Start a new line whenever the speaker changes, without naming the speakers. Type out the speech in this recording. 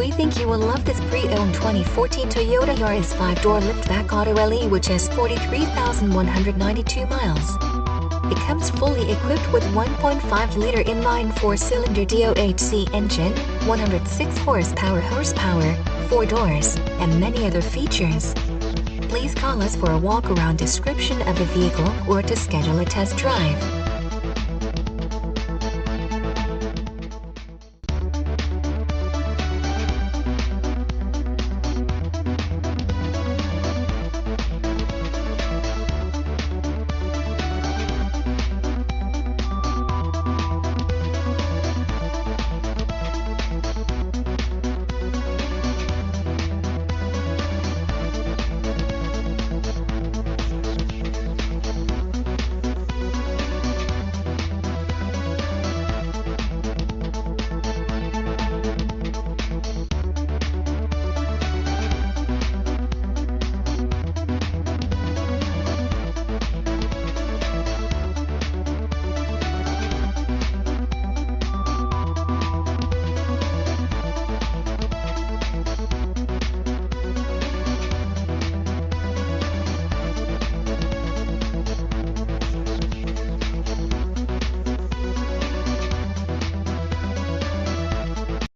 We think you will love this pre-owned 2014 Toyota Yaris 5-door liftback auto LE, which has 43,192 miles. It comes fully equipped with 1.5-liter inline 4-cylinder DOHC engine, 106 horsepower, 4 doors, and many other features. Please call us for a walk-around description of the vehicle or to schedule a test drive.